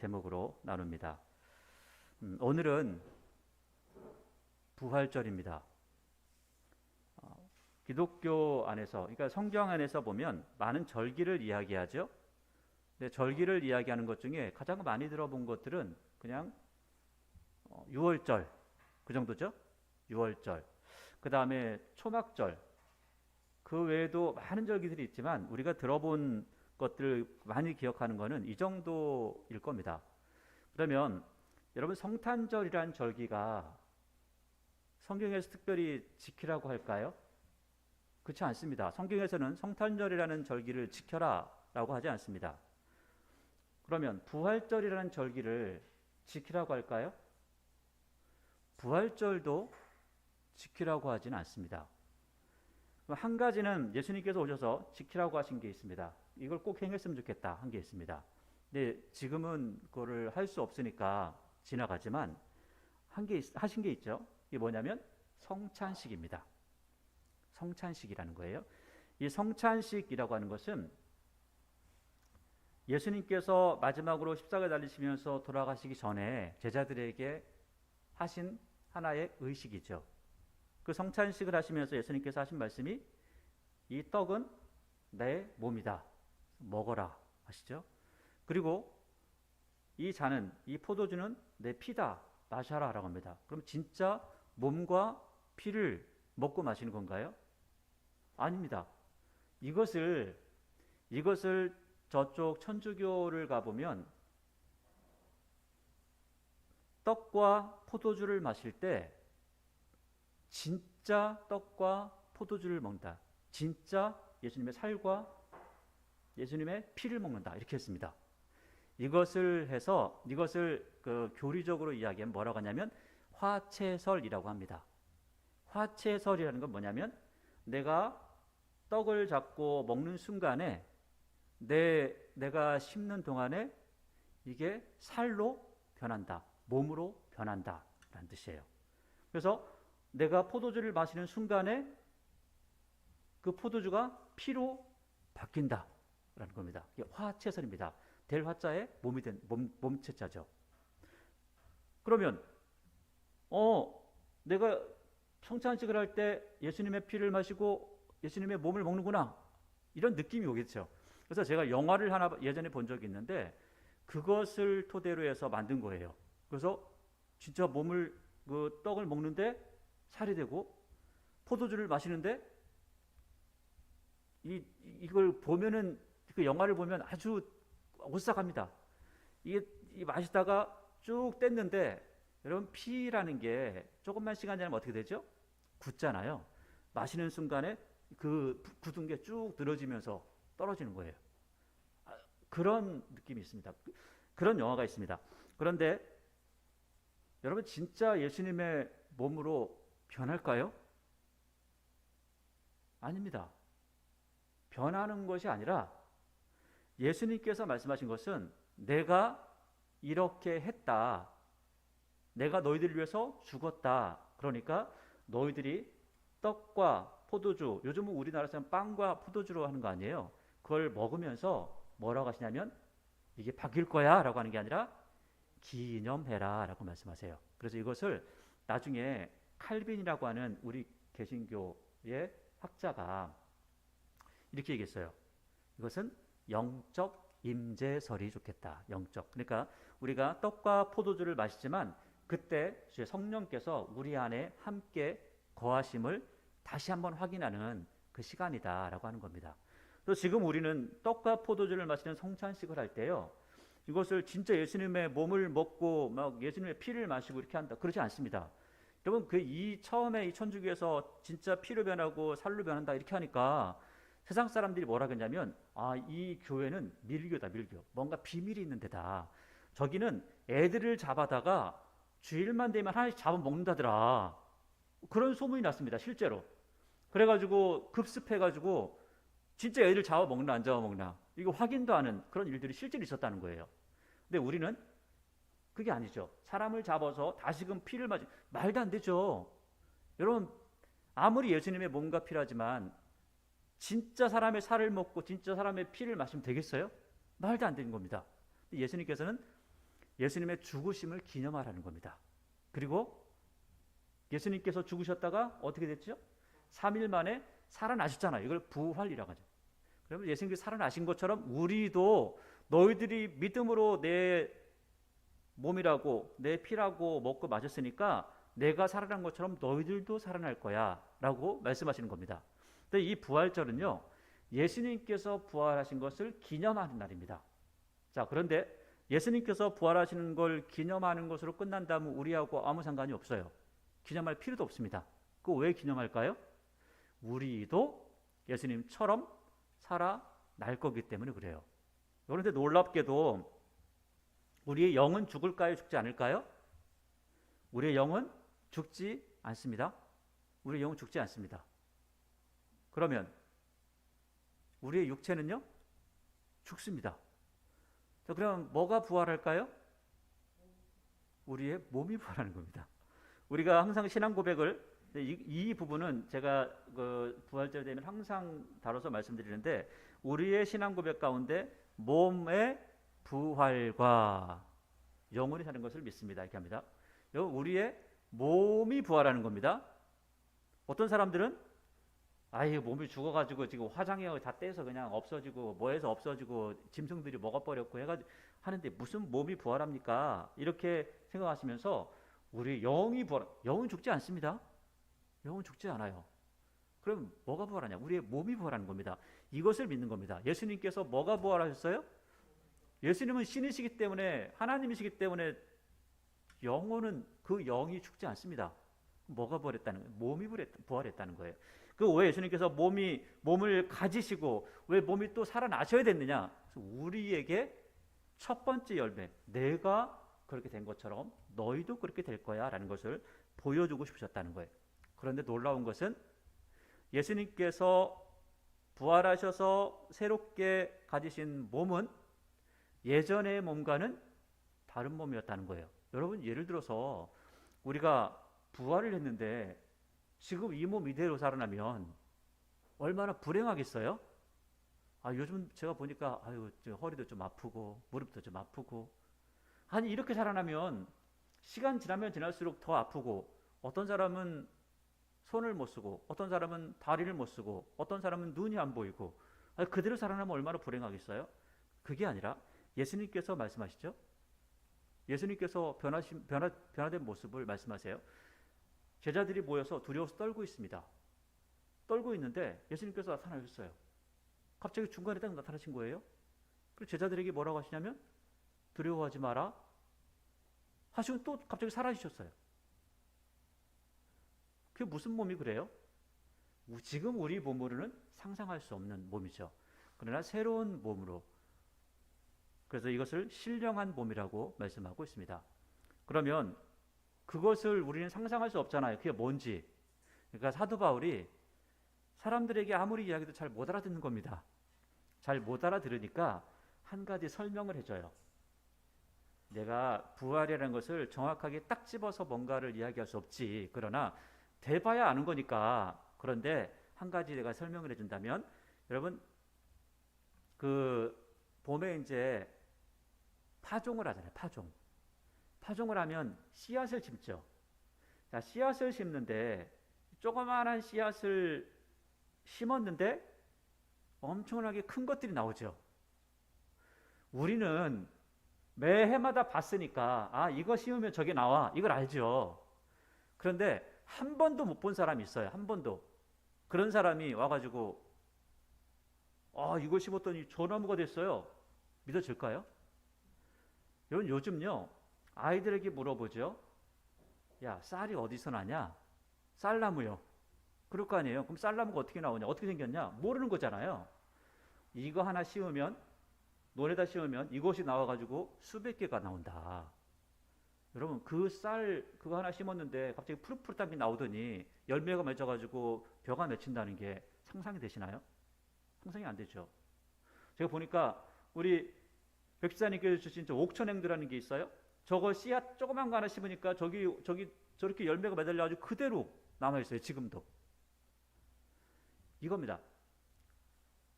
제목으로 나눕니다. 오늘은 부활절입니다. 기독교 안에서, 그러니까 성경 안에서 보면 많은 절기를 이야기하죠. 근데 절기를 이야기하는 것 중에 가장 많이 들어본 것들은 그냥 유월절, 그 정도죠. 유월절. 그 다음에 초막절. 그 외에도 많은 절기들이 있지만 우리가 들어본 것들 많이 기억하는 것은 이 정도일 겁니다. 그러면 여러분, 성탄절이란 절기가 성경에서 특별히 지키라고 할까요? 그렇지 않습니다. 성경에서는 성탄절이라는 절기를 지켜라 라고 하지 않습니다. 그러면 부활절이라는 절기를 지키라고 할까요? 부활절도 지키라고 하지는 않습니다. 한 가지는 예수님께서 오셔서 지키라고 하신 게 있습니다. 이걸 꼭 행했으면 좋겠다 한 게 있습니다. 근데 지금은 그거를 할 수 없으니까 지나가지만 하신 게 있죠. 이게 뭐냐면 성찬식입니다. 성찬식이라는 거예요. 이 성찬식이라고 하는 것은 예수님께서 마지막으로 십자가에 달리시면서 돌아가시기 전에 제자들에게 하신 하나의 의식이죠. 그 성찬식을 하시면서 예수님께서 하신 말씀이 이 떡은 내 몸이다. 먹어라 하시죠. 그리고 이 잔은, 이 포도주는 내 피다. 마셔라 라고 합니다. 그럼 진짜 몸과 피를 먹고 마시는 건가요? 아닙니다. 이것을 저쪽 천주교를 가보면 떡과 포도주를 마실 때 진짜 떡과 포도주를 먹는다. 진짜 예수님의 살과 예수님의 피를 먹는다. 이렇게 했습니다. 이것을 그 교리적으로 이야기하면 뭐라고 하냐면 화채설이라고 합니다. 화채설이라는 건 뭐냐면 내가 떡을 잡고 먹는 순간에 내가 씹는 동안에 이게 살로 변한다. 몸으로 변한다. 라는 뜻이에요. 그래서 내가 포도주를 마시는 순간에 그 포도주가 피로 바뀐다. 라는 겁니다. 이게 화채설입니다. 될 화자에 몸이 된 몸체자죠. 그러면 내가 성찬식을 할 때 예수님의 피를 마시고 예수님의 몸을 먹는구나. 이런 느낌이 오겠죠. 그래서 제가 영화를 하나 예전에 본 적이 있는데 그것을 토대로 해서 만든 거예요. 그래서 진짜 그 떡을 먹는데 살이 되고 포도주를 마시는데 이걸 보면은 그 영화를 보면 아주 오싹합니다. 이게 마시다가 쭉 뗐는데 여러분, 피라는 게 조금만 시간 지나면 어떻게 되죠? 굳잖아요. 마시는 순간에 그 굳은 게 쭉 늘어지면서 떨어지는 거예요. 그런 느낌이 있습니다. 그런 영화가 있습니다. 그런데 여러분, 진짜 예수님의 몸으로 변할까요? 아닙니다. 변하는 것이 아니라 예수님께서 말씀하신 것은 내가 이렇게 했다. 내가 너희들을 위해서 죽었다. 그러니까 너희들이 떡과 포도주, 요즘은 우리나라에서는 빵과 포도주로 하는 거 아니에요. 그걸 먹으면서 뭐라고 하시냐면 이게 바뀔 거야 라고 하는 게 아니라 기념해라 라고 말씀하세요. 그래서 이것을 나중에 칼빈이라고 하는 우리 개신교의 학자가 이렇게 얘기했어요. 이것은 영적 임재설이 좋겠다. 영적. 그러니까 우리가 떡과 포도주를 마시지만 그때 주의 성령께서 우리 안에 함께 거하심을 다시 한번 확인하는 그 시간이다라고 하는 겁니다. 또 지금 우리는 떡과 포도주를 마시는 성찬식을 할 때요, 이것을 진짜 예수님의 몸을 먹고 막 예수님의 피를 마시고 이렇게 한다. 그렇지 않습니다. 여러분, 처음에 이 천주교에서 진짜 피로 변하고 살로 변한다 이렇게 하니까 세상 사람들이 뭐라 그러냐면 이 교회는 밀교다. 밀교. 뭔가 비밀이 있는 데다. 저기는 애들을 잡아다가 주일만 되면 하나씩 잡아먹는다더라. 그런 소문이 났습니다. 실제로. 그래가지고 급습해가지고 진짜 애들 잡아먹나 안 잡아먹나 이거 확인도 하는 그런 일들이 실제로 있었다는 거예요. 근데 우리는 그게 아니죠. 사람을 잡아서 다시금 피를 말도 안 되죠. 여러분, 아무리 예수님의 몸과 피라지만 진짜 사람의 살을 먹고 진짜 사람의 피를 마시면 되겠어요? 말도 안 되는 겁니다. 예수님께서는 예수님의 죽으심을 기념하라는 겁니다. 그리고 예수님께서 죽으셨다가 어떻게 됐죠? 3일 만에 살아나셨잖아요. 이걸 부활이라고 하죠. 그러면 예수님께서 살아나신 것처럼 우리도 너희들이 믿음으로 내 몸이라고 내 피라고 먹고 마셨으니까 내가 살아난 것처럼 너희들도 살아날 거야 라고 말씀하시는 겁니다. 근데 이 부활절은요, 예수님께서 부활하신 것을 기념하는 날입니다. 자, 그런데 예수님께서 부활하시는 걸 기념하는 것으로 끝난다면 우리하고 아무 상관이 없어요. 기념할 필요도 없습니다. 그거 왜 기념할까요? 우리도 예수님처럼 살아날 거기 때문에 그래요. 그런데 놀랍게도 우리의 영은 죽을까요? 죽지 않을까요? 우리의 영은 죽지 않습니다. 우리의 영은 죽지 않습니다. 그러면 우리의 육체는요? 죽습니다. 자, 그럼 뭐가 부활할까요? 우리의 몸이 부활하는 겁니다. 우리가 항상 신앙 고백을 이 부분은 제가 그 부활절 되면 항상 다뤄서 말씀드리는데 우리의 신앙 고백 가운데 몸의 부활과 영혼이 사는 것을 믿습니다. 이렇게 합니다. 우리의 몸이 부활하는 겁니다. 어떤 사람들은 아이 몸이 죽어가지고 지금 화장해 다 떼서 그냥 없어지고 뭐해서 없어지고 짐승들이 먹어버렸고 해가지고 하는데 무슨 몸이 부활합니까? 이렇게 생각하시면서 우리 영이 부활, 영은 죽지 않습니다. 영은 죽지 않아요. 그럼 뭐가 부활하냐? 우리의 몸이 부활하는 겁니다. 이것을 믿는 겁니다. 예수님께서 뭐가 부활하셨어요? 예수님은 신이시기 때문에 하나님이시기 때문에 영혼은 그 영이 죽지 않습니다. 뭐가 부활했다는 거예요? 몸이 부활했다는 거예요. 그 왜 예수님께서 몸을 가지시고 왜 몸이 또 살아나셔야 됐느냐? 우리에게 첫 번째 열매, 내가 그렇게 된 것처럼 너희도 그렇게 될 거야 라는 것을 보여주고 싶으셨다는 거예요. 그런데 놀라운 것은 예수님께서 부활하셔서 새롭게 가지신 몸은 예전의 몸과는 다른 몸이었다는 거예요. 여러분, 예를 들어서 우리가 부활을 했는데 지금 이 몸 이대로 살아나면 얼마나 불행하겠어요? 요즘 제가 보니까 허리도 좀 아프고 무릎도 좀 아프고, 아니 이렇게 살아나면 시간 지나면 지날수록 더 아프고, 어떤 사람은 손을 못 쓰고 어떤 사람은 다리를 못 쓰고 어떤 사람은 눈이 안 보이고, 그대로 살아나면 얼마나 불행하겠어요? 그게 아니라 예수님께서 말씀하시죠. 예수님께서 변화된 모습을 말씀하세요. 제자들이 모여서 두려워서 떨고 있습니다. 떨고 있는데 예수님께서 나타나셨어요. 갑자기 중간에 딱 나타나신 거예요. 그리고 제자들에게 뭐라고 하시냐면 두려워하지 마라 하시고 또 갑자기 사라지셨어요. 그게 무슨 몸이 그래요? 지금 우리 몸으로는 상상할 수 없는 몸이죠. 그러나 새로운 몸으로, 그래서 이것을 신령한 몸이라고 말씀하고 있습니다. 그러면 그것을 우리는 상상할 수 없잖아요. 그게 뭔지. 그러니까 사도 바울이 사람들에게 아무리 이야기도 잘 못 알아듣는 겁니다. 잘 못 알아들으니까 한 가지 설명을 해줘요. 내가 부활이라는 것을 정확하게 딱 집어서 뭔가를 이야기할 수 없지. 그러나 돼봐야 아는 거니까. 그런데 한 가지 내가 설명을 해준다면, 여러분 그 봄에 이제 파종을 하잖아요. 파종을 하면 씨앗을 심죠. 자, 씨앗을 심는데 조그마한 씨앗을 심었는데 엄청나게 큰 것들이 나오죠. 우리는 매해마다 봤으니까 이거 심으면 저게 나와, 이걸 알죠. 그런데 한 번도 못 본 사람이 있어요. 한 번도. 그런 사람이 와가지고 이걸 심었더니 저 나무가 됐어요. 믿어질까요? 여러분, 요즘요 아이들에게 물어보죠. 야, 쌀이 어디서 나냐? 쌀나무요. 그럴 거 아니에요. 그럼 쌀나무가 어떻게 나오냐? 어떻게 생겼냐? 모르는 거잖아요. 이거 하나 심으면, 논에다 심으면 이것이 나와가지고 수백 개가 나온다. 여러분, 그 쌀 그거 하나 심었는데 갑자기 푸릇푸릇한 게 나오더니 열매가 맺어가지고 벼가 맺힌다는 게 상상이 되시나요? 상상이 안 되죠. 제가 보니까 우리 백지사님께서 주신 저 옥천행두라는 게 있어요. 저거 씨앗 조그만 거 하나 심으니까 저기 저렇게 열매가 매달려가지고 그대로 남아있어요. 지금도. 이겁니다.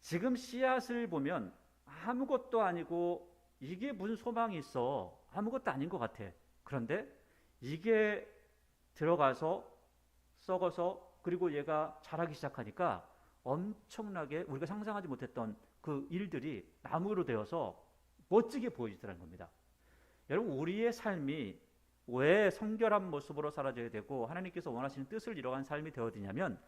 지금 씨앗을 보면 아무것도 아니고 이게 무슨 소망이 있어? 아무것도 아닌 것 같아. 그런데 이게 들어가서 썩어서 그리고 얘가 자라기 시작하니까 엄청나게 우리가 상상하지 못했던 그 일들이 나무로 되어서 멋지게 보여지더라는 겁니다. 여러분, 우리의 삶이 왜 성결한 모습으로 살아져야 되고 하나님께서 원하시는 뜻을 이뤄간 삶이 되어지냐면,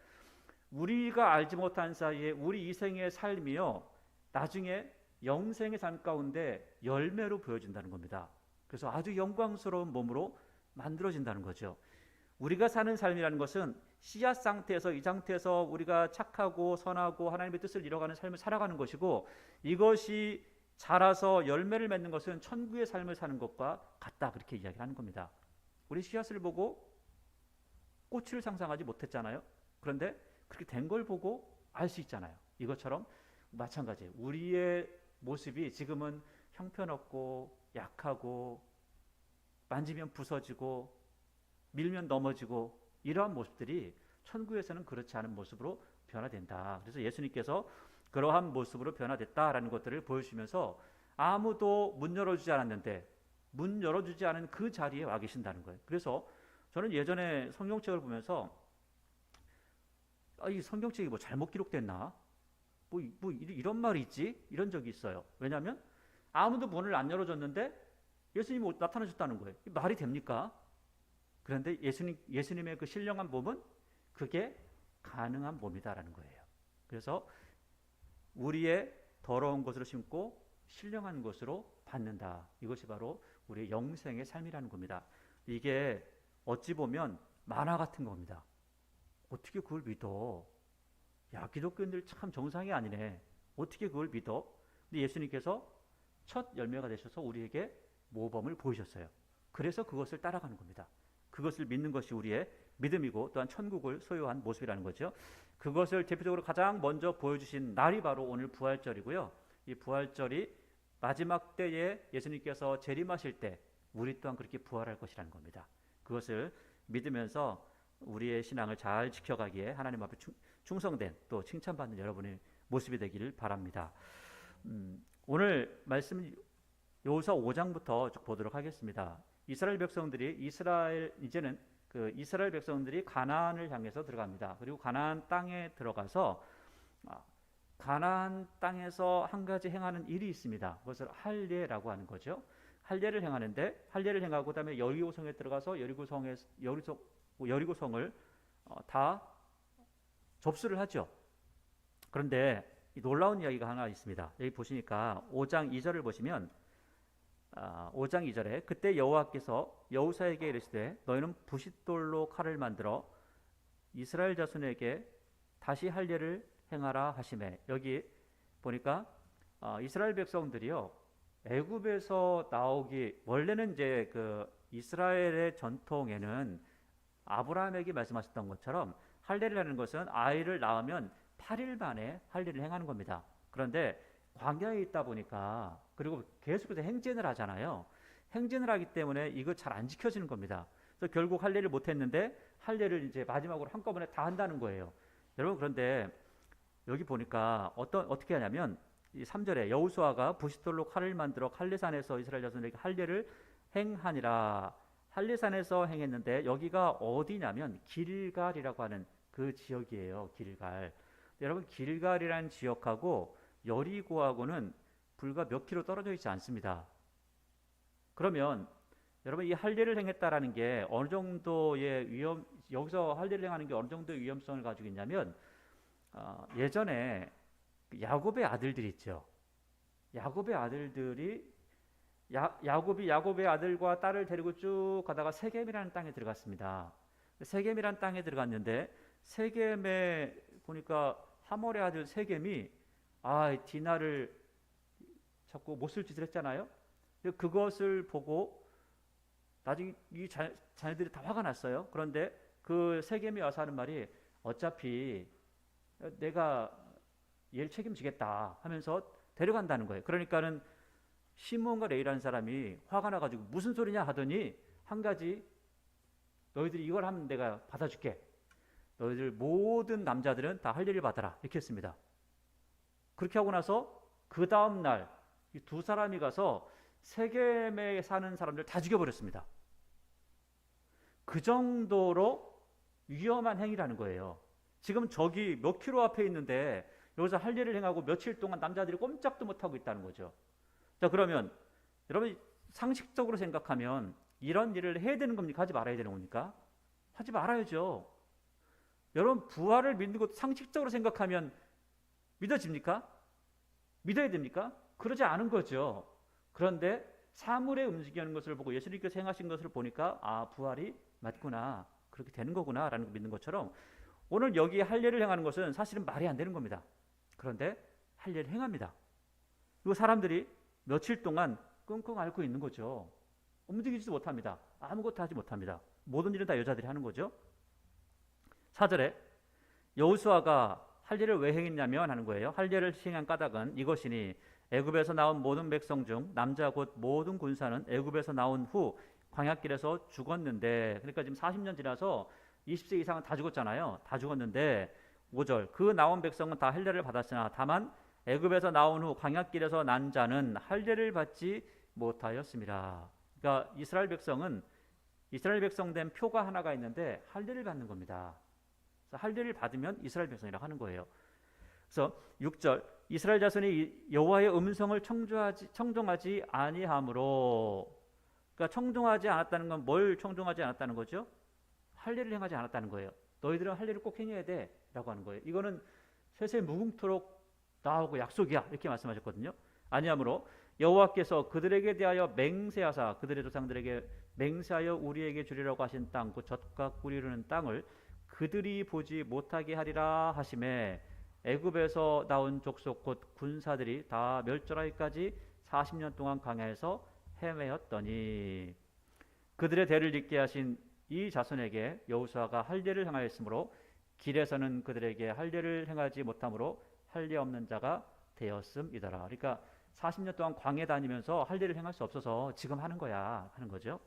우리가 알지 못한 사이에 우리 이생의 삶이요, 나중에 영생의 삶 가운데 열매로 보여진다는 겁니다. 그래서 아주 영광스러운 몸으로 만들어진다는 거죠. 우리가 사는 삶이라는 것은 씨앗 상태에서, 이 상태에서 우리가 착하고 선하고 하나님의 뜻을 이뤄가는 삶을 살아가는 것이고, 이것이 자라서 열매를 맺는 것은 천국의 삶을 사는 것과 같다, 그렇게 이야기를 하는 겁니다. 우리 씨앗을 보고 꽃을 상상하지 못했잖아요. 그런데 그렇게 된 걸 보고 알 수 있잖아요. 이것처럼 마찬가지예요. 우리의 모습이 지금은 형편없고 약하고 만지면 부서지고 밀면 넘어지고 이러한 모습들이 천국에서는 그렇지 않은 모습으로 변화된다. 그래서 예수님께서 그러한 모습으로 변화됐다라는 것들을 보여주시면서 아무도 문 열어주지 않았는데 문 열어주지 않은 그 자리에 와 계신다는 거예요. 그래서 저는 예전에 성경책을 보면서 이 성경책이 뭐 잘못 기록됐나? 뭐 이런 말이 있지? 이런 적이 있어요. 왜냐하면 아무도 문을 안 열어줬는데 예수님이 나타나셨다는 거예요. 말이 됩니까? 그런데 예수님의 그 신령한 몸은 그게 가능한 몸이다라는 거예요. 그래서 우리의 더러운 것으로 심고 신령한 것으로 받는다. 이것이 바로 우리의 영생의 삶이라는 겁니다. 이게 어찌 보면 만화 같은 겁니다. 어떻게 그걸 믿어? 야, 기독교인들 참 정상이 아니네. 어떻게 그걸 믿어? 근데 예수님께서 첫 열매가 되셔서 우리에게 모범을 보이셨어요. 그래서 그것을 따라가는 겁니다. 그것을 믿는 것이 우리의 믿음이고 또한 천국을 소유한 모습이라는 거죠. 그것을 대표적으로 가장 먼저 보여주신 날이 바로 오늘 부활절이고요. 이 부활절이 마지막 때에 예수님께서 재림하실 때 우리 또한 그렇게 부활할 것이라는 겁니다. 그것을 믿으면서 우리의 신앙을 잘 지켜가기에 하나님 앞에 충성된 또 칭찬받는 여러분의 모습이 되기를 바랍니다. 오늘 말씀 여호수아 5장부터 쭉 보도록 하겠습니다. 이스라엘 백성들이 이제는 그 이스라엘 백성들이 가나안을 향해서 들어갑니다. 그리고 가나안 땅에 들어가서 가나안 땅에서 한 가지 행하는 일이 있습니다. 그것을 할례라고 하는 거죠. 할례를 행하는데 할례를 행하고 그다음에 여리고성에 들어가서 여리고성을 다 접수를 하죠. 그런데 이 놀라운 이야기가 하나 있습니다. 여기 보시니까 5장 2절을 보시면 5장 2절에 그때 여호와께서 여호수아에게 이르시되 너희는 부싯돌로 칼을 만들어 이스라엘 자손에게 다시 할례를 행하라 하시매. 여기 보니까 이스라엘 백성들이요, 애굽에서 나오기 원래는 이제 그 이스라엘의 전통에는 아브라함에게 말씀하셨던 것처럼 할례를 하는 것은 아이를 낳으면 8일 만에 할례를 행하는 겁니다. 그런데 광야에 있다 보니까 그리고 계속해서 행진을 하잖아요. 행진을 하기 때문에 이거 잘 안 지켜지는 겁니다. 그래서 결국 할례를 못했는데 할례를 이제 마지막으로 한꺼번에 다 한다는 거예요. 여러분, 그런데 여기 보니까 어떻게 하냐면 이 3절에 여호수아가 부싯돌로 칼을 만들어 할례산에서 이스라엘 자손에게 할례를 행하니라. 할례산에서 행했는데 여기가 어디냐면 길갈이라고 하는 그 지역이에요. 길갈. 여러분, 길갈이라는 지역하고 여리고하고는 불과 몇 킬로 떨어져 있지 않습니다. 그러면 여러분, 이 할례를 행했다라는 게 어느 정도의 여기서 할례를 행하는 게 어느 정도의 위험성을 가지고 있냐면 예전에 야곱의 아들들이 있죠. 야곱의 아들들이 야곱의 아들과 딸을 데리고 쭉 가다가 세겜이라는 땅에 들어갔습니다. 세겜이라는 땅에 들어갔는데 세겜에 보니까 하몰의 아들 세겜이 디나를 자꾸 못 쓸 짓을 했잖아요. 그것을 보고 나중에 이 자녀들이 다 화가 났어요. 그런데 그 세겜이 와서 하는 말이 어차피 내가 얘를 책임지겠다 하면서 데려간다는 거예요. 그러니까는 시므온과 레위라는 사람이 화가 나가지고 무슨 소리냐 하더니 한 가지, 너희들이 이걸 하면 내가 받아줄게. 너희들 모든 남자들은 다 할례를 받아라. 이렇게 했습니다. 그렇게 하고 나서 그 다음 날 이 두 사람이 가서 세겜에 사는 사람들 다 죽여버렸습니다. 그 정도로 위험한 행위라는 거예요. 지금 저기 몇 킬로 앞에 있는데 여기서 할 일을 행하고 며칠 동안 남자들이 꼼짝도 못하고 있다는 거죠. 자, 그러면 여러분 상식적으로 생각하면 이런 일을 해야 되는 겁니까? 하지 말아야 되는 겁니까? 하지 말아야죠. 여러분 부활을 믿는 것도 상식적으로 생각하면 믿어집니까? 믿어야 됩니까? 그러지 않은 거죠. 그런데 사물에 움직이는 것을 보고 예수님께서 행하신 것을 보니까 아, 부활이 맞구나, 그렇게 되는 거구나 라는 걸 믿는 것처럼 오늘 여기 할례를 행하는 것은 사실은 말이 안 되는 겁니다. 그런데 할례를 행합니다. 그리고 사람들이 며칠 동안 끙끙 앓고 있는 거죠. 움직이지도 못합니다. 아무것도 하지 못합니다. 모든 일은 다 여자들이 하는 거죠. 4절에 여호수아가 할례를 왜 행했냐면 하는 거예요. 할례를 시행한 까닭은 이것이니 애굽에서 나온 모든 백성 중 남자 곧 모든 군사는 애굽에서 나온 후 광야길에서 죽었는데, 그러니까 지금 40년 지나서 20세 이상은 다 죽었잖아요. 다 죽었는데 5절 그 나온 백성은 다 할례를 받았으나 다만 애굽에서 나온 후 광야길에서 난 자는 할례를 받지 못하였습니다. 그러니까 이스라엘 백성 된 표가 하나가 있는데 할례를 받는 겁니다. 그래서 할례를 받으면 이스라엘 백성이라고 하는 거예요. 그래서 6절 이스라엘 자손이 여호와의 음성을 청종하지 아니하므로, 그러니까 청종하지 않았다는 건 뭘 청종하지 않았다는 거죠? 할례를 행하지 않았다는 거예요. 너희들은 할례를 꼭 행해야 돼 라고 하는 거예요. 이거는 쇠쇠 무궁토록 나오고 약속이야 이렇게 말씀하셨거든요. 아니하므로 여호와께서 그들에게 대하여 맹세하사 그들의 조상들에게 맹세하여 우리에게 주리라고 하신 땅 곧 젖과 꿀이 흐르는 땅을 그들이 보지 못하게 하리라 하심에 애굽에서 나온 족속 곧 군사들이 다 멸절하기까지 40년 동안 광야에서 헤매었더니 그들의 대를 잇게 하신 이 자손에게 여호수아가 할례를 행하였으므로 길에서는 그들에게 할례를 행하지 못함으로 할례 없는 자가 되었음이더라. 그러니까 40년 동안 광야 다니면서 할례를 행할 수 없어서 지금 하는 거야 하는 거죠.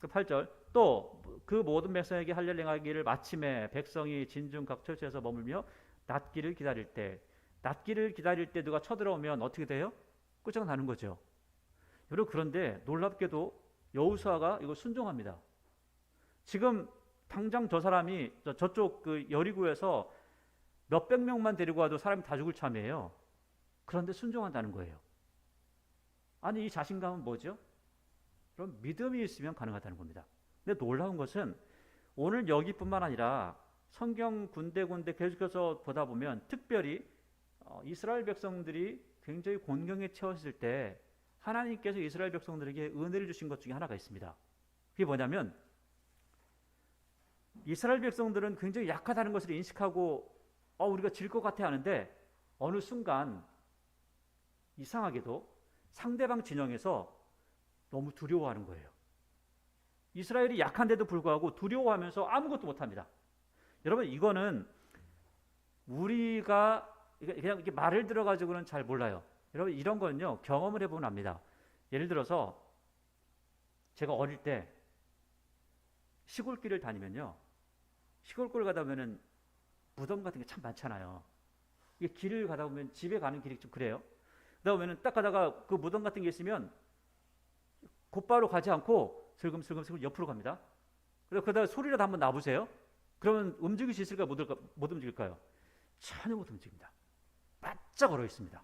8절 또 그 모든 백성에게 할례를 행하기를 마침에 백성이 진중 각 처소에서 머물며 낫기를 기다릴 때 누가 쳐들어오면 어떻게 돼요? 끝장나는 거죠. 여러분 그런데 놀랍게도 여호수아가 이거 순종합니다. 지금 당장 저 사람이 저쪽 그 여리고에서 몇백 명만 데리고 와도 사람이 다 죽을 참이에요. 그런데 순종한다는 거예요. 아니 이 자신감은 뭐죠? 그럼 믿음이 있으면 가능하다는 겁니다. 근데 놀라운 것은 오늘 여기뿐만 아니라 성경 군데군데 계속해서 보다 보면 특별히 이스라엘 백성들이 굉장히 곤경에 처했을 때 하나님께서 이스라엘 백성들에게 은혜를 주신 것 중에 하나가 있습니다. 그게 뭐냐면 이스라엘 백성들은 굉장히 약하다는 것을 인식하고 우리가 질 것 같아 하는데 어느 순간 이상하게도 상대방 진영에서 너무 두려워하는 거예요. 이스라엘이 약한데도 불구하고 두려워하면서 아무것도 못합니다. 여러분 이거는 우리가 그냥 이렇게 말을 들어가지고는 잘 몰라요. 여러분 이런 거는요 경험을 해보면 압니다. 예를 들어서 제가 어릴 때 시골길을 다니면요, 시골길 가다 보면은 무덤 같은 게 참 많잖아요. 이게 길을 가다 보면 집에 가는 길이 좀 그래요. 그러다 보면은 딱 가다가 그 무덤 같은 게 있으면 곧바로 가지 않고 슬금슬금 옆으로 갑니다. 그래서 그러다 소리라도 한번 나보세요. 그러면 움직일 수 있을까요? 못 움직일까요? 전혀 못 움직입니다. 바짝 얼어 있습니다.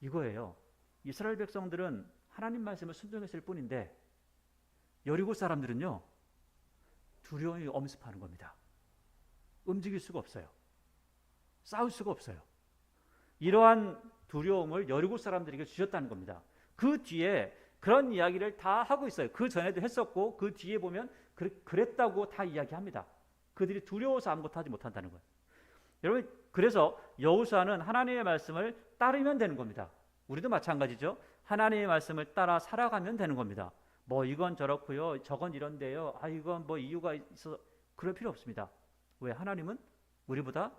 이거예요. 이스라엘 백성들은 하나님 말씀을 순종했을 뿐인데 여리고 사람들은요 두려움이 엄습하는 겁니다. 움직일 수가 없어요. 싸울 수가 없어요. 이러한 두려움을 여리고 사람들에게 주셨다는 겁니다. 그 뒤에 그런 이야기를 다 하고 있어요. 그 전에도 했었고 그 뒤에 보면 그랬다고 다 이야기합니다. 그들이 두려워서 아무것도 하지 못한다는 거예요. 여러분 그래서 여호수아는 하나님의 말씀을 따르면 되는 겁니다. 우리도 마찬가지죠. 하나님의 말씀을 따라 살아가면 되는 겁니다. 뭐 이건 저렇고요, 저건 이런데요, 이건 뭐 이유가 있어서 그럴 필요 없습니다. 왜? 하나님은 우리보다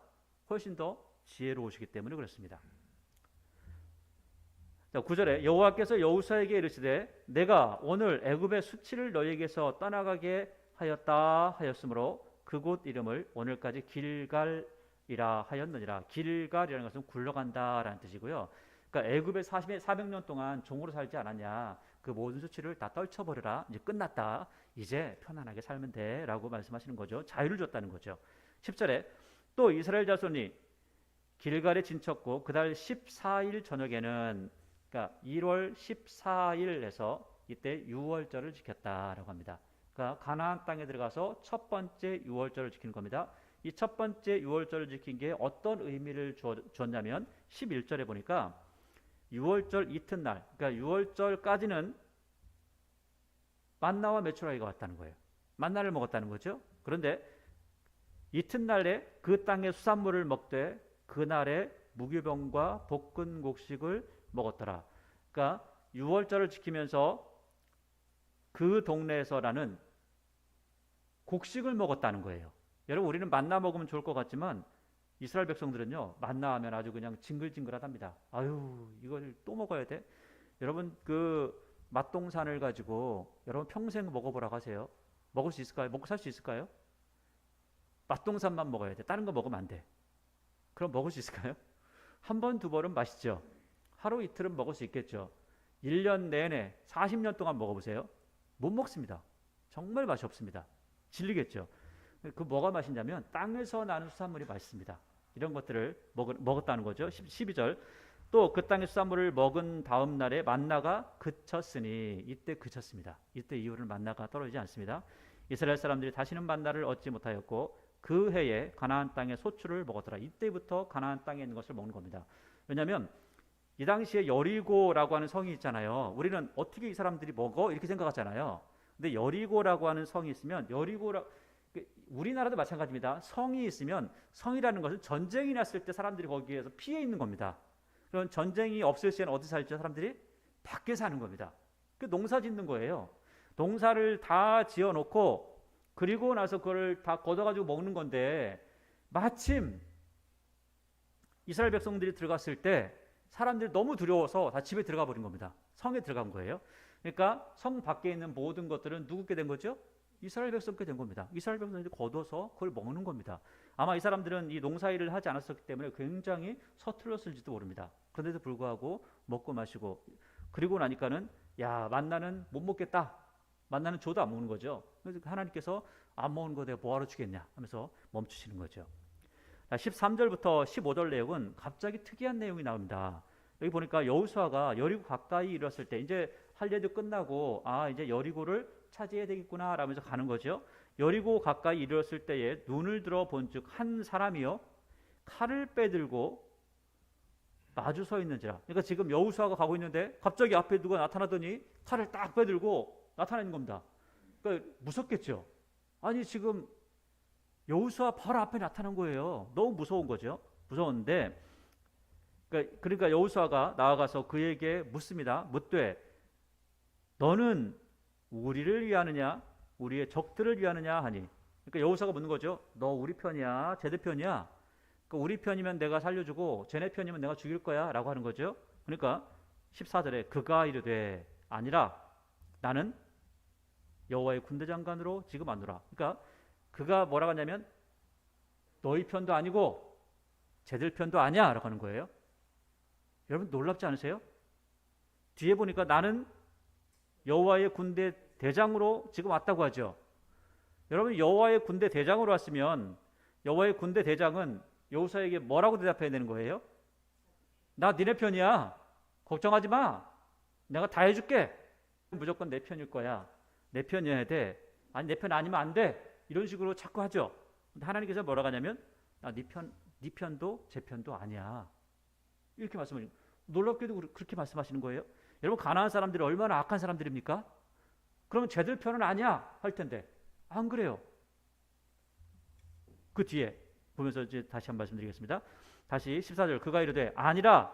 훨씬 더 지혜로우시기 때문에 그렇습니다. 9절에 여호와께서 여호수아에게 이르시되 내가 오늘 애굽의 수치를 너희에게서 떠나가게 하였다 하였으므로 그곳 이름을 오늘까지 길갈이라 하였느니라. 길갈이라는 것은 굴러간다라는 뜻이고요. 그러니까 그러니까 애굽에 400년 동안 종으로 살지 않았냐. 그 모든 수치를 다 떨쳐버려라. 이제 끝났다. 이제 편안하게 살면 돼. 라고 말씀하시는 거죠. 자유를 줬다는 거죠. 10절에 또 이스라엘 자손이 길갈에 진쳤고 그달 14일 저녁에는 그러니까 1월 14일에서 이때 유월절을 지켰다라고 합니다. 그러니까 가나안 땅에 들어가서 첫 번째 유월절을 지키는 겁니다. 이 첫 번째 유월절을 지킨 게 어떤 의미를 줬냐면 11절에 보니까 유월절 이튿날, 그러니까 유월절까지는 만나와 메추라기가 왔다는 거예요. 만나를 먹었다는 거죠. 그런데 이튿날에 그 땅의 수산물을 먹되 그날에 무교병과 볶은 곡식을 먹었더라. 그러니까 유월절을 지키면서 그 동네에서 나는 곡식을 먹었다는 거예요. 여러분 우리는 만나 먹으면 좋을 것 같지만 이스라엘 백성들은요 만나 하면 아주 그냥 징글징글하답니다. 아유 이걸 또 먹어야 돼? 여러분 그 맛동산을 가지고 여러분 평생 먹어보라고 하세요. 먹을 수 있을까요? 먹고 살 수 있을까요? 맛동산만 먹어야 돼. 다른 거 먹으면 안 돼. 그럼 먹을 수 있을까요? 한 번, 두 번은 맛있죠. 하루 이틀은 먹을 수 있겠죠. 1년 내내 40년 동안 먹어보세요. 못 먹습니다. 정말 맛이 없습니다. 질리겠죠. 그 뭐가 맛있냐면 땅에서 나는 수산물이 맛있습니다. 이런 것들을 먹었다는 거죠. 12절 또 그 땅의 수산물을 먹은 다음 날에 만나가 그쳤으니 이때 그쳤습니다. 이때 이후로는 만나가 떨어지지 않습니다. 이스라엘 사람들이 다시는 만나를 얻지 못하였고 그 해에 가나안 땅의 소출을 먹었더라. 이때부터 가나안 땅에 있는 것을 먹는 겁니다. 왜냐하면 이 당시에 여리고라고 하는 성이 있잖아요. 우리는 어떻게 이 사람들이 먹어? 이렇게 생각하잖아요. 근데 여리고라고 하는 성이 있으면 우리나라도 마찬가지입니다. 성이 있으면 성이라는 것은 전쟁이 났을 때 사람들이 거기에서 피해 있는 겁니다. 그런 전쟁이 없을 시에는 어디 살죠? 사람들이 밖에 사는 겁니다. 그 농사 짓는 거예요. 농사를 다 지어놓고 그리고 나서 그걸 다 걷어가지고 먹는 건데 마침 이스라엘 백성들이 들어갔을 때 사람들이 너무 두려워서 다 집에 들어가 버린 겁니다. 성에 들어간 거예요. 그러니까 성 밖에 있는 모든 것들은 누구께 된 거죠? 이스라엘 백성께 된 겁니다. 이스라엘 백성들이 걷어서 그걸 먹는 겁니다. 아마 이 사람들은 이 농사일을 하지 않았었기 때문에 굉장히 서툴렀을지도 모릅니다. 그런데도 불구하고 먹고 마시고 그리고 나니까는 야 만나는 못 먹겠다. 만나는 줘도 안 먹는 거죠. 그래서 하나님께서 안 먹는 거 내가 뭐하러 주겠냐 하면서 멈추시는 거죠. 13절부터 15절 내용은 갑자기 특이한 내용이 나옵니다. 여기 보니까 여호수아가 여리고 가까이 이르렀을 때 이제 할 일도 끝나고 이제 여리고를 차지해야 되겠구나 라면서 가는 거죠. 여리고 가까이 이르렀을 때에 눈을 들어 본즉 한 사람이요 칼을 빼들고 마주 서 있는지라. 그러니까 지금 여호수아가 가고 있는데 갑자기 앞에 누가 나타나더니 칼을 딱 빼들고 나타나는 겁니다. 그러니까 무섭겠죠. 아니 지금 여호수아 바로 앞에 나타난 거예요. 너무 무서운 거죠. 무서운데 그러니까 여호수아가 나아가서 그에게 묻습니다. 묻되 너는 우리를 위하느냐 우리의 적들을 위하느냐 하니. 그러니까 여호수아가 묻는 거죠. 너 우리 편이야 쟤네 편이야. 그러니까 우리 편이면 내가 살려주고 쟤네 편이면 내가 죽일 거야 라고 하는 거죠. 그러니까 14절에 그가 이르되 아니라 나는 여호와의 군대 장관으로 지금 안노라. 그러니까 그가 뭐라고 하냐면 너희 편도 아니고 쟤들 편도 아니야 라고 하는 거예요. 여러분 놀랍지 않으세요? 뒤에 보니까 나는 여호와의 군대 대장으로 지금 왔다고 하죠. 여러분 여호와의 군대 대장으로 왔으면 여호와의 군대 대장은 여호수아에게 뭐라고 대답해야 되는 거예요? 나 니네 편이야. 걱정하지 마. 내가 다 해줄게. 무조건 내 편일 거야. 내 편이어야 돼. 아니 내 편 아니면 안 돼. 이런 식으로 자꾸 하죠. 근데 하나님께서 뭐라고 하냐면 네 편도 제 편도 아니야. 이렇게 말씀을 놀랍게도 그렇게 말씀하시는 거예요. 여러분 가나안 사람들이 얼마나 악한 사람들입니까? 그러면 쟤들 편은 아니야 할 텐데 안 그래요. 그 뒤에 보면서 이제 다시 한 말씀드리겠습니다. 다시 14절 그가 이르되 아니라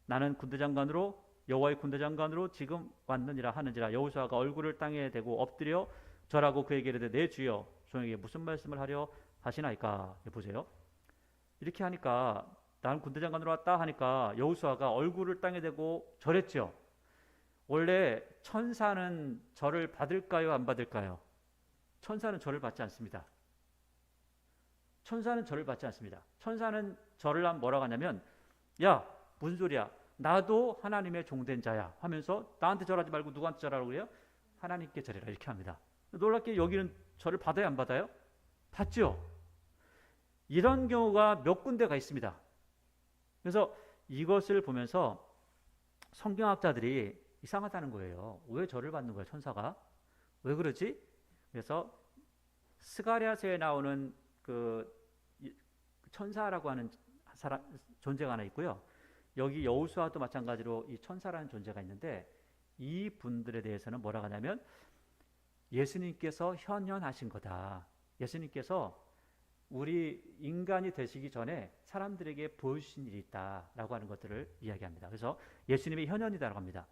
나는 군대장관으로 여호와의 군대장관으로 지금 왔느니라 하는지라. 여호수아가 얼굴을 땅에 대고 엎드려 절하고 그에게 이르되 내 주여 종에게 무슨 말씀을 하려 하시나이까. 보세요. 이렇게 하니까 나는 군대장관으로 왔다 하니까 여호수아가 얼굴을 땅에 대고 절했죠. 원래 천사는 절을 받을까요 안 받을까요? 천사는 절을 받지 않습니다. 천사는 절을 받지 않습니다. 천사는 절을 하면 뭐라고 하냐면 야 무슨 소리야 나도 하나님의 종된 자야 하면서 나한테 절하지 말고 누구한테 절하라고 그래요? 하나님께 절해라 이렇게 합니다. 놀랍게 여기는 절을 받아요, 안 받아요? 받죠. 이런 경우가 몇 군데가 있습니다. 그래서 이것을 보면서 성경학자들이 이상하다는 거예요. 왜 절을 받는 거예요, 천사가? 왜 그러지? 그래서 스가랴서에 나오는 그 천사라고 하는 사람, 존재가 하나 있고요. 여기 여호수아도 마찬가지로 이 천사라는 존재가 있는데 이 분들에 대해서는 뭐라고 하냐면 예수님께서 현현하신 거다. 예수님께서 우리 인간이 되시기 전에 사람들에게 보여주신 일이 있다라고 하는 것들을 이야기합니다. 그래서 예수님이 현현이다라고 합니다.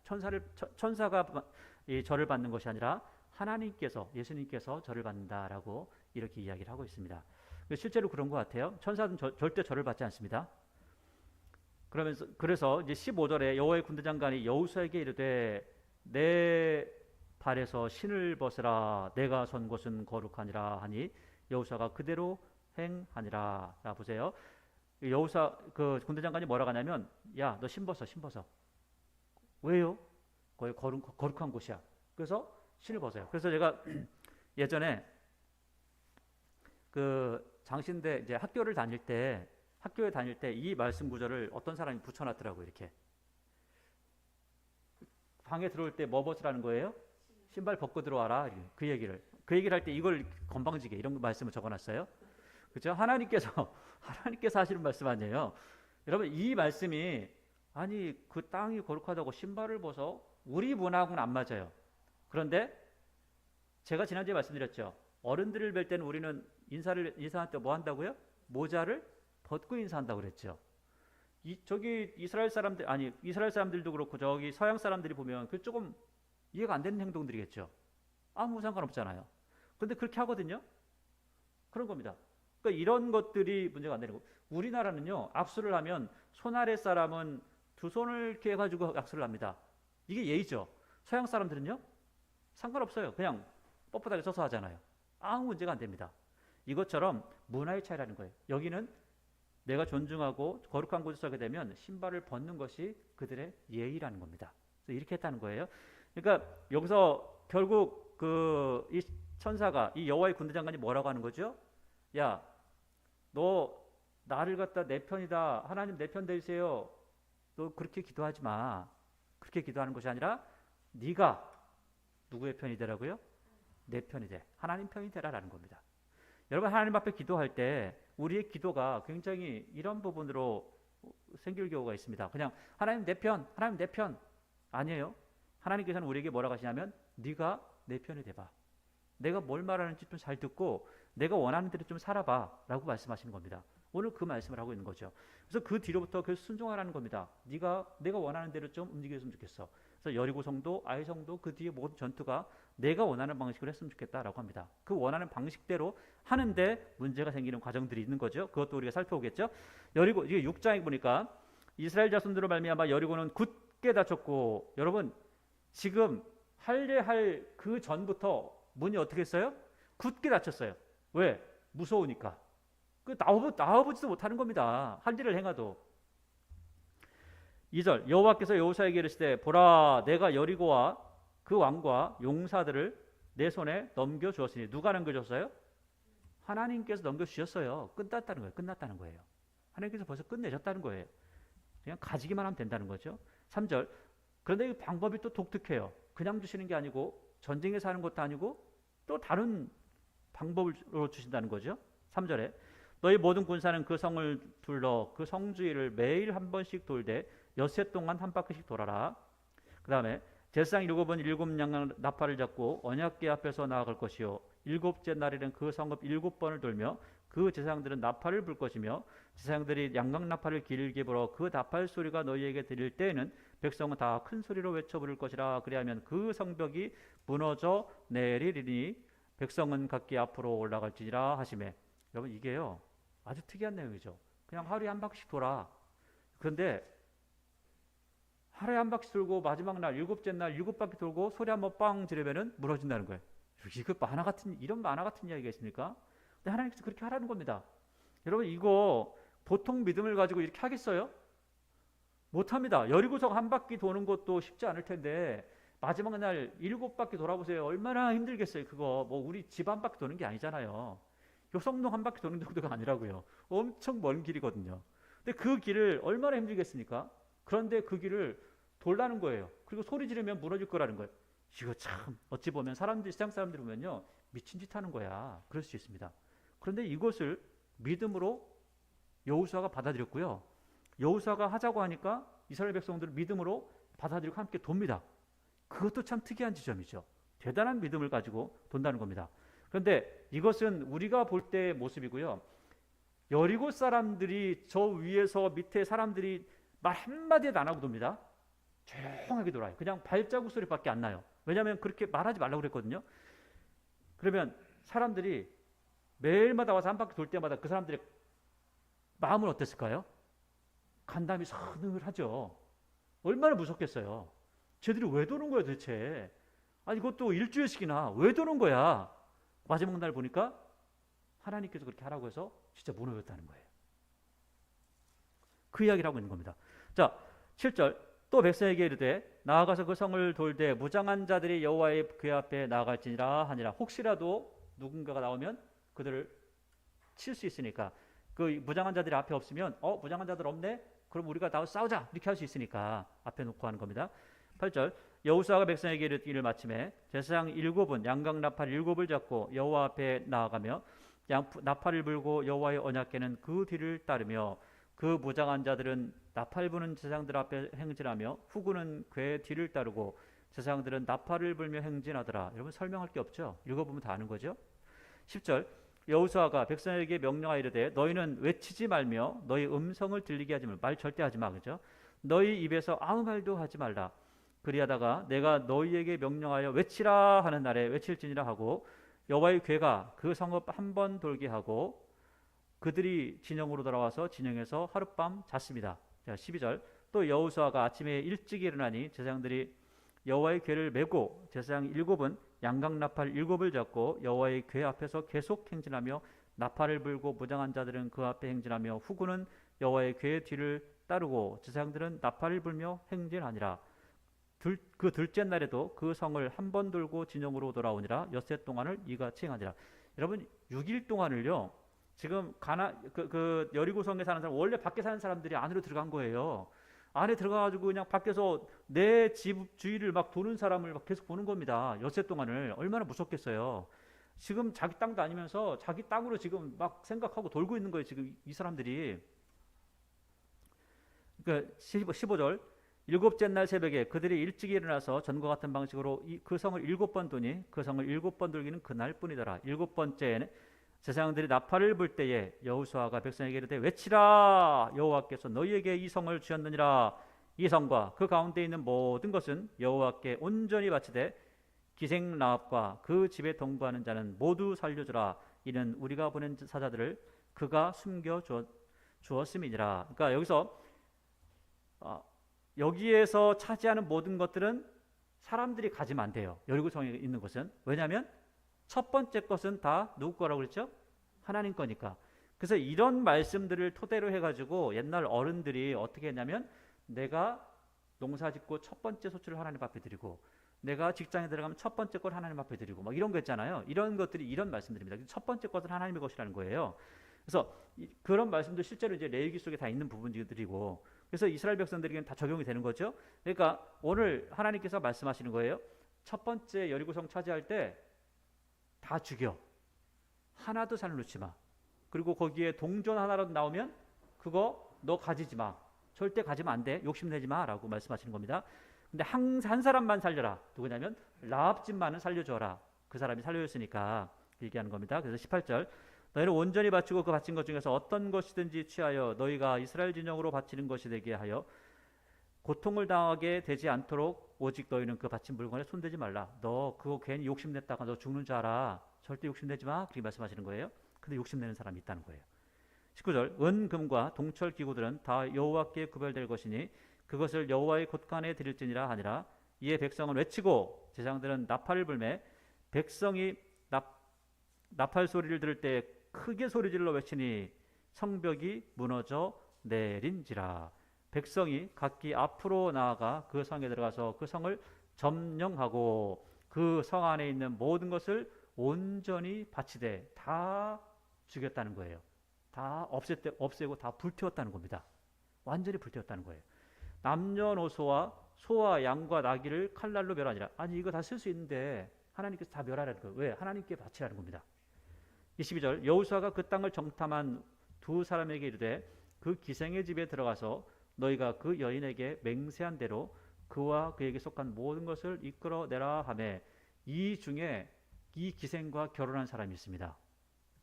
천사가 이 절을 받는 것이 아니라 하나님께서, 예수님께서 절을 받는다라고 이렇게 이야기를 하고 있습니다. 실제로 그런 것 같아요. 천사는 절대 절을 받지 않습니다. 그래서 이제 15절에 여호와의 군대 장관이 여호수아에게 이르되 내 발에서 신을 벗으라 내가 선 곳은 거룩하니라 하니 여호수아가 그대로 행하니라. 자 보세요. 여호수아 그 군대 장관이 뭐라고 하냐면 야 너 신 벗어 신 벗어. 왜요? 거기 거룩한 곳이야. 그래서 신을 벗어요. 그래서 제가 예전에 그 장신대 이제 학교에 다닐 때 이 말씀 구절을 어떤 사람이 붙여놨더라고요. 이렇게 방에 들어올 때 뭐 벗으라는 거예요? 신발 벗고 들어와라. 그 얘기를 할 때 이걸 건방지게 이런 말씀을 적어놨어요. 그렇죠? 하나님께서 하시는 말씀 아니에요. 여러분 이 말씀이 아니 그 땅이 거룩하다고 신발을 벗어? 우리 문화하고는 안 맞아요. 그런데 제가 지난주에 말씀드렸죠. 어른들을 뵐 때는 우리는 인사할 때 뭐 한다고요? 모자를 벗고 인사한다고 그랬죠. 저기 이스라엘 사람들도 그렇고 저기 서양 사람들이 보면 그 조금 이해가 안 되는 행동들이겠죠. 아무 상관없잖아요. 그런데 그렇게 하거든요. 그런 겁니다. 그러니까 이런 것들이 문제가 안 되는 거고 우리나라는요. 악수를 하면 손 아래 사람은 두 손을 이렇게 해가지고 악수를 합니다. 이게 예의죠. 서양 사람들은요. 상관없어요. 그냥 뻣뻣하게 서서 하잖아요. 아무 문제가 안 됩니다. 이것처럼 문화의 차이라는 거예요. 여기는 내가 존중하고 거룩한 곳에 서게 되면 신발을 벗는 것이 그들의 예의라는 겁니다. 그래서 이렇게 했다는 거예요. 그러니까 여기서 결국 이 천사가 이 여호와의 군대 장관이 뭐라고 하는 거죠? 야, 너 나를 갖다 내 편이다. 하나님 내 편 되세요. 너 그렇게 기도하지 마. 그렇게 기도하는 것이 아니라 네가 누구의 편이 되라고요? 내 편이 돼. 하나님 편이 되라라는 겁니다. 여러분 하나님 앞에 기도할 때 우리의 기도가 굉장히 이런 부분으로 생길 경우가 있습니다. 그냥 하나님 내 편, 하나님 내 편 아니에요. 하나님께서는 우리에게 뭐라고 하시냐면 네가 내 편이 돼봐. 내가 뭘 말하는지 좀 잘 듣고 내가 원하는 대로 좀 살아봐 라고 말씀하시는 겁니다. 오늘 그 말씀을 하고 있는 거죠. 그래서 그 뒤로부터 그 순종하라는 겁니다. 내가 원하는 대로 좀 움직였으면 좋겠어. 그래서 여리고 성도, 아이 성도 그 뒤에 모든 전투가 내가 원하는 방식으로 했으면 좋겠다라고 합니다. 그 원하는 방식대로 하는데 문제가 생기는 과정들이 있는 거죠. 그것도 우리가 살펴보겠죠. 여리고 이게 6장에 보니까 이스라엘 자손들로 말미암아 여리고는 굳게 닫혔고 여러분 지금 할례할 그 전부터 문이 어떻게 했어요? 굳게 닫혔어요. 왜? 무서우니까. 나와보지도 못하는 겁니다. 할 일을 행하도. 2절 여호와께서 여호수아에게 이르시되 보라 내가 여리고와 그 왕과 용사들을 내 손에 넘겨주었으니 누가 넘겨줬어요? 하나님께서 넘겨주셨어요. 끝났다는 거예요. 하나님께서 벌써 끝내셨다는 거예요. 그냥 가지기만 하면 된다는 거죠. 3절 그런데 이 방법이 또 독특해요. 그냥 주시는 게 아니고 전쟁에서 하는 것도 아니고 또 다른 방법으로 주신다는 거죠. 3절에 너희 모든 군사는 그 성을 둘러 그 성 주위를 매일 한 번씩 돌되 엿새 동안 한 바퀴씩 돌아라. 그 다음에 제사장 7은 7 나팔을 잡고 언약궤 앞에서 나아갈 것이요 7째 날에는 그 성읍 7번을 돌며 그 제사장들은 나팔을 불 것이며 제사장들이 양각 나팔을 길게 불어 그 나팔 소리가 너희에게 들릴 때에는 백성은 다 큰 소리로 외쳐 부를 것이라. 그리하면 그 성벽이 무너져 내리리니 백성은 각기 앞으로 올라갈지니라 하시매. 여러분 이게요 아주 특이한 내용이죠. 그냥 하루에 한 바퀴씩 돌아. 그런데 하루에 한 바퀴 돌고 마지막 날 7째 날 7바퀴 돌고 소리 한번 빵 지르면은 무너진다는 거예요. 이런 만화 같은 이야기가 있습니까? 근데 하나님께서 그렇게 하라는 겁니다. 여러분 이거 보통 믿음을 가지고 이렇게 하겠어요? 못합니다. 여리고성 한 바퀴 도는 것도 쉽지 않을 텐데 마지막 날 7바퀴 돌아보세요. 얼마나 힘들겠어요. 그거 뭐 우리 집 한 바퀴 도는 게 아니잖아요. 요성동 한 바퀴 도는 정도가 아니라고요. 엄청 먼 길이거든요. 근데 그 길을 얼마나 힘들겠습니까? 그런데 그 길을 돌라는 거예요. 그리고 소리 지르면 무너질 거라는 거예요. 이거 참 어찌 보면 사람들이, 세상 사람들이 보면요, 미친 짓 하는 거야. 그럴 수 있습니다. 그런데 이것을 믿음으로 여호수아가 받아들였고요. 여호수아가 하자고 하니까 이스라엘 백성들은 믿음으로 받아들이고 함께 돕니다. 그것도 참 특이한 지점이죠. 대단한 믿음을 가지고 돈다는 겁니다. 그런데 이것은 우리가 볼 때의 모습이고요. 여리고 사람들이 저 위에서 밑에 사람들이 말 한마디도 안 하고 돕니다. 조용하게 돌아요. 그냥 발자국 소리밖에 안 나요. 왜냐하면 그렇게 말하지 말라고 그랬거든요. 그러면 사람들이 매일마다 와서 한 바퀴 돌 때마다 그 사람들의 마음은 어땠을까요? 간담이 서늘하죠. 얼마나 무섭겠어요. 쟤들이 왜 도는 거야 도대체. 아니 이것도 일주일씩이나 왜 도는 거야. 마지막 날 보니까 하나님께서 그렇게 하라고 해서 진짜 무너졌다는 거예요. 그 이야기를 하고 있는 겁니다. 자, 7절. 또 백성에게 이르되 나아가서 그 성을 돌되 무장한 자들이 여호와의 궤 앞에 나아갈지니라 하니라. 혹시라도 누군가가 나오면 그들을 칠 수 있으니까. 그 무장한 자들이 앞에 없으면 무장한 자들 없네? 그럼 우리가 나와서 싸우자 이렇게 할 수 있으니까 앞에 놓고 하는 겁니다. 8절. 여호수아가 백성에게 이르기를 마침에 제사장 7은 양각 나팔 7을 잡고 여호와 앞에 나아가며 나팔을 불고 여호와의 언약궤는 그 뒤를 따르며 그 무장한 자들은 나팔 부는 제사장들 앞에 행진하며 후군은 궤 뒤를 따르고 제사장들은 나팔을 불며 행진하더라. 여러분 설명할 게 없죠? 읽어보면 다 아는 거죠? 10절. 여호수아가 백성에게 명령하이르되 너희는 외치지 말며 너희 음성을 들리게 하지 말라. 말 절대 하지 마. 그죠? 너희 입에서 아무 말도 하지 말라. 그리하다가 내가 너희에게 명령하여 외치라 하는 날에 외칠지니라 하고 여호와의 궤가 그 성읍 한 번 돌게 하고 그들이 진영으로 돌아와서 진영에서 하룻밤 잤습니다. 자, 12절. 또 여호수아가 아침에 일찍 일어나니 제사장들이 여호와의 궤를 메고 제사장 7은 양각 나팔 7을 잡고 여호와의 궤 앞에서 계속 행진하며 나팔을 불고 무장한 자들은 그 앞에 행진하며 후군은 여호와의 궤 뒤를 따르고 제사장들은 나팔을 불며 행진하니라. 그 둘째 날에도 그 성을 한 번 돌고 진영으로 돌아오니라. 엿새 동안을 이같이 행하니라. 여러분 6일 동안을요. 지금 여리고성에 사는 사람, 원래 밖에 사는 사람들이 안으로 들어간 거예요. 안에 들어가가지고 그냥 밖에서 내 집 주위를 막 도는 사람을 막 계속 보는 겁니다. 엿새 동안을. 얼마나 무섭겠어요. 지금 자기 땅도 아니면서 자기 땅으로 지금 막 생각하고 돌고 있는 거예요. 지금 이 사람들이. 그러니까 15절. 일곱째 날 새벽에 그들이 일찍 일어나서 전과 같은 방식으로 그 성을 7번 도니 그 성을 7번 돌기는 그날뿐이더라. 7번째에는 제사장들이 나팔을 불 때에 여호수아가 백성에게 이르되 외치라. 여호와께서 너희에게 이 성을 주셨느니라. 이 성과 그 가운데 있는 모든 것은 여호와께 온전히 바치되 기생라합과 그 집에 동거하는 자는 모두 살려주라. 이는 우리가 보낸 사자들을 그가 숨겨 주었음이니라. 그러니까 여기서 여기에서 차지하는 모든 것들은 사람들이 가지면 안 돼요. 여리고성에 있는 것은. 왜냐하면 첫 번째 것은 다 누구 거라고 그랬죠? 하나님 거니까. 그래서 이런 말씀들을 토대로 해가지고 옛날 어른들이 어떻게 했냐면 내가 농사 짓고 첫 번째 소출을 하나님 앞에 드리고 내가 직장에 들어가면 첫 번째 걸 하나님 앞에 드리고 막 이런 거 있잖아요. 이런 것들이 이런 말씀들입니다. 첫 번째 것은 하나님의 것이라는 거예요. 그래서 그런 말씀도 실제로 이제 레위기 속에 다 있는 부분들이고 그래서 이스라엘 백성들에게는 다 적용이 되는 거죠. 그러니까 오늘 하나님께서 말씀하시는 거예요. 첫 번째 여리고성 차지할 때 다 죽여. 하나도 산을 놓지 마. 그리고 거기에 동전 하나라도 나오면 그거 너 가지지 마. 절대 가지면 안 돼. 욕심내지 마. 라고 말씀하시는 겁니다. 근데 한 사람만 살려라. 누구냐면 라합 집만은 살려줘라. 그 사람이 살려줬으니까 얘기하는 겁니다. 그래서 18절. 너희는 온전히 바치고 그 바친 것 중에서 어떤 것이든지 취하여 너희가 이스라엘 진영으로 바치는 것이 되게 하여 고통을 당하게 되지 않도록 오직 너희는 그 바친 물건에 손대지 말라. 너 그거 괜히 욕심냈다가 너 죽는 줄 알아. 절대 욕심내지 마. 그렇게 말씀하시는 거예요. 근데 욕심내는 사람이 있다는 거예요. 19절. 은, 금과 동철 기구들은 다 여호와께 구별될 것이니 그것을 여호와의 곳간에 드릴지니라 하니라. 이에 백성은 외치고 제사장들은 나팔을 불매 백성이 나팔 소리를 들을 때 크게 소리질러 외치니 성벽이 무너져 내린지라. 백성이 각기 앞으로 나아가 그 성에 들어가서 그 성을 점령하고 그 성 안에 있는 모든 것을 온전히 바치되 다 죽였다는 거예요. 다 없애고 다 불태웠다는 겁니다. 완전히 불태웠다는 거예요. 남녀노소와 소와 양과 나귀를 칼날로 멸하니라. 아니 이거 다 쓸 수 있는데 하나님께서 다 멸하라는 거예요. 왜? 하나님께 바치라는 겁니다. 22절 여호수아가 그 땅을 정탐한 두 사람에게 이르되 그 기생의 집에 들어가서 너희가 그 여인에게 맹세한 대로 그와 그에게 속한 모든 것을 이끌어내라 하매 이 중에 이 기생과 결혼한 사람이 있습니다.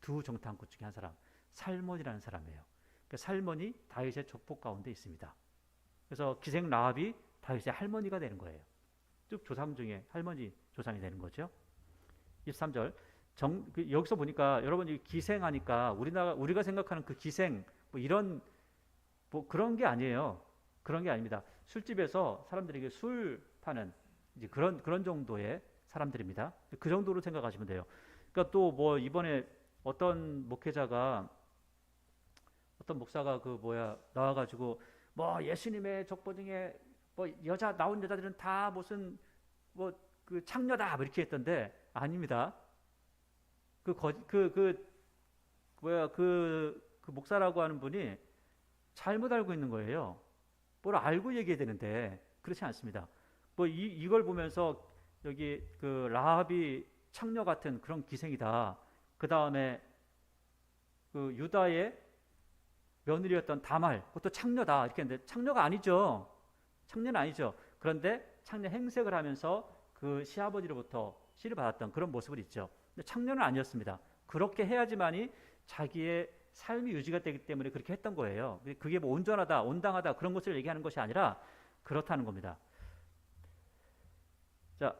두 정탐꾼 중에 한 사람 살몬이라는 사람이에요. 그 살몬이 다윗의 족보 가운데 있습니다. 그래서 기생 라합이 다윗의 할머니가 되는 거예요. 쭉 조상 중에 할머니 조상이 되는 거죠. 23절 여기서 보니까 여러분 기생하니까 우리가 생각하는 그 기생 뭐 이런 뭐 그런 게 아니에요. 그런 게 아닙니다. 술집에서 사람들에게 술 파는 이제 그런 정도의 사람들입니다. 그 정도로 생각하시면 돼요. 그러니까 또 뭐 이번에 어떤 목사가 나와가지고 뭐 예수님의 족보 중에 뭐 나온 여자들은 다 무슨 뭐 그 창녀다 뭐 이렇게 했던데 아닙니다. 그 목사라고 하는 분이 잘못 알고 있는 거예요. 뭘 알고 얘기해야 되는데 그렇지 않습니다. 뭐 이걸 보면서 여기 그 라합이 창녀 같은 그런 기생이다. 그 다음에 그 유다의 며느리였던 다말 그것도 창녀다 이렇게 했는데 창녀가 아니죠. 창녀는 아니죠. 그런데 창녀 행색을 하면서 그 시아버지로부터 씨를 받았던 그런 모습을 있죠. 근데 창녀는 아니었습니다. 그렇게 해야지만이 자기의 삶이 유지가 되기 때문에 그렇게 했던 거예요. 그게 뭐 온전하다, 온당하다 그런 것을 얘기하는 것이 아니라 그렇다는 겁니다. 자,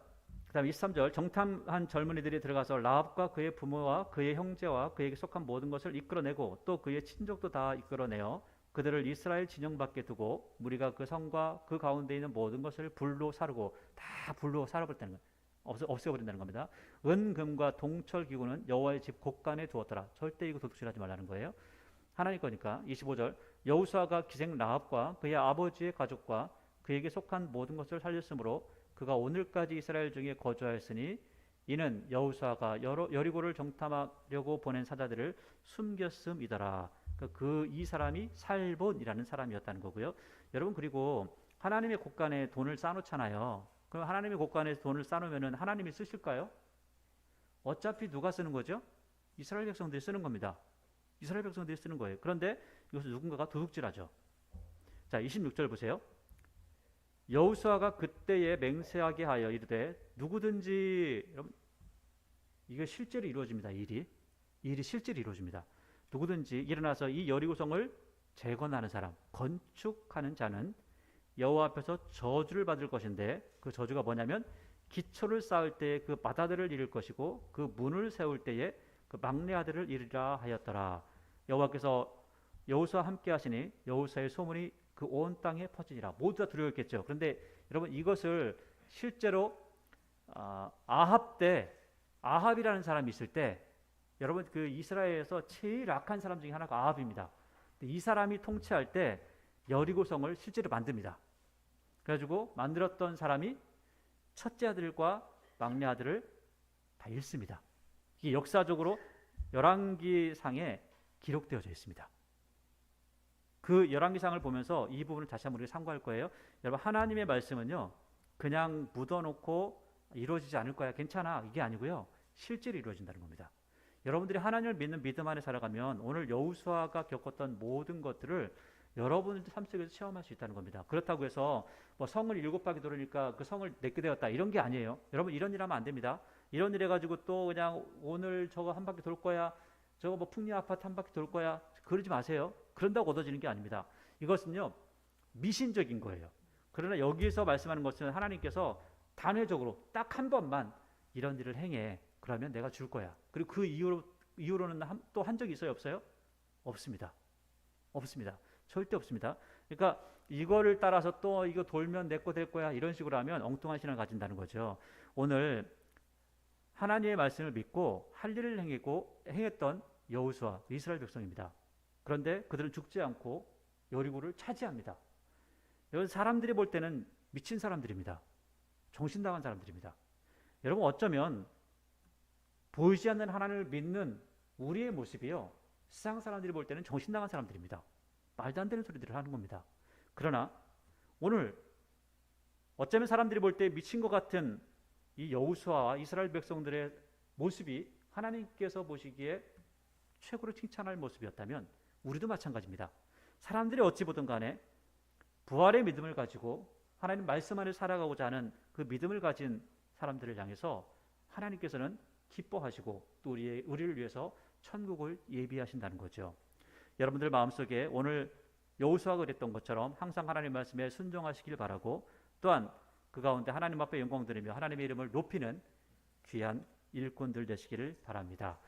그다음 23절 정탐한 젊은이들이 들어가서 라합과 그의 부모와 그의 형제와 그에게 속한 모든 것을 이끌어내고 또 그의 친족도 다 이끌어내어 그들을 이스라엘 진영 밖에 두고 무리가 그 성과 그 가운데 있는 모든 것을 불로 사르고 다 불로 살아버렸다는 거예요. 없애버린다는 겁니다. 은금과 동철 기구는 여호와의 집 곳간에 두었더라. 절대 이거 도둑질하지 말라는 거예요. 하나님 거니까. 25절 여호수아가 기생 라합과 그의 아버지의 가족과 그에게 속한 모든 것을 살렸으므로 그가 오늘까지 이스라엘 중에 거주하였으니 이는 여호수아가 여리고를 정탐하려고 보낸 사자들을 숨겼음이더라. 이 사람이 살본이라는 사람이었다는 거고요. 여러분 그리고 하나님의 곳간에 돈을 쌓아놓잖아요. 그럼 하나님의 곳간에 돈을 쌓아놓으면 하나님이 쓰실까요? 어차피 누가 쓰는 거죠? 이스라엘 백성들이 쓰는 겁니다. 이스라엘 백성들이 쓰는 거예요. 그런데 이것을 누군가가 도둑질하죠. 자, 26절 보세요. 여호수아가 그때에 맹세하게 하여 이르되 누구든지 여러분 이게 실제로 이루어집니다. 일이 실제로 이루어집니다. 누구든지 일어나서 이 여리고성을 재건하는 사람, 건축하는 자는 여호와 앞에서 저주를 받을 것인데 그 저주가 뭐냐면 기초를 쌓을 때에 그 바다들을 이룰 것이고 그 문을 세울 때에 그 막내 아들을 이루라 하였더라. 여호와께서 여호수아와 함께 하시니 여호수아의 소문이 그 온 땅에 퍼지니라. 모두 다 두려웠겠죠. 그런데 여러분 이것을 실제로 아합이라는 사람이 있을 때 여러분 그 이스라엘에서 제일 악한 사람 중에 하나가 아합입니다. 이 사람이 통치할 때 여리고성을 실제로 만듭니다. 그래가지고 만들었던 사람이 첫째 아들과 막내 아들을 다 잃습니다. 이게 역사적으로 열왕기상에 기록되어져 있습니다. 그 열왕기상을 보면서 이 부분을 다시 한번 우리가 참고할 거예요. 여러분 하나님의 말씀은요 그냥 묻어놓고 이루어지지 않을 거야 괜찮아 이게 아니고요 실제로 이루어진다는 겁니다. 여러분들이 하나님을 믿는 믿음 안에 살아가면 오늘 여호수아가 겪었던 모든 것들을 여러분들 삶 속에서 체험할 수 있다는 겁니다. 그렇다고 해서 뭐 성을 7바퀴 돌으니까 그 성을 내게 되었다 이런 게 아니에요. 여러분 이런 일 하면 안 됩니다. 이런 일 해가지고 또 그냥 오늘 저거 한 바퀴 돌 거야 저거 뭐 풍리 아파트 한 바퀴 돌 거야 그러지 마세요. 그런다고 얻어지는 게 아닙니다. 이것은요 미신적인 거예요. 그러나 여기서 말씀하는 것은 하나님께서 단회적으로 딱 한 번만 이런 일을 행해 그러면 내가 줄 거야. 그리고 그 이후로는 또 한 적이 있어요 없어요? 없습니다. 절대 없습니다. 그러니까 이거를 따라서 또 이거 돌면 내 거 될 거야 이런 식으로 하면 엉뚱한 신앙을 가진다는 거죠. 오늘 하나님의 말씀을 믿고 할 일을 행했던 여호수아 이스라엘 백성입니다. 그런데 그들은 죽지 않고 여리고를 차지합니다. 여러분 사람들이 볼 때는 미친 사람들입니다. 정신 나간 사람들입니다. 여러분 어쩌면 보이지 않는 하나님을 믿는 우리의 모습이요, 세상 사람들이 볼 때는 정신 나간 사람들입니다. 말도 안 되는 소리들을 하는 겁니다. 그러나 오늘 어쩌면 사람들이 볼 때 미친 것 같은 이 여호수아와 이스라엘 백성들의 모습이 하나님께서 보시기에 최고로 칭찬할 모습이었다면 우리도 마찬가지입니다. 사람들이 어찌 보든 간에 부활의 믿음을 가지고 하나님 말씀 안에 살아가고자 하는 그 믿음을 가진 사람들을 향해서 하나님께서는 기뻐하시고 또 우리를 위해서 천국을 예비하신다는 거죠. 여러분들 마음속에 오늘 여호수아가 그랬던 것처럼 항상 하나님 말씀에 순종하시길 바라고, 또한 그 가운데 하나님 앞에 영광 드리며 하나님의 이름을 높이는 귀한 일꾼들 되시기를 바랍니다.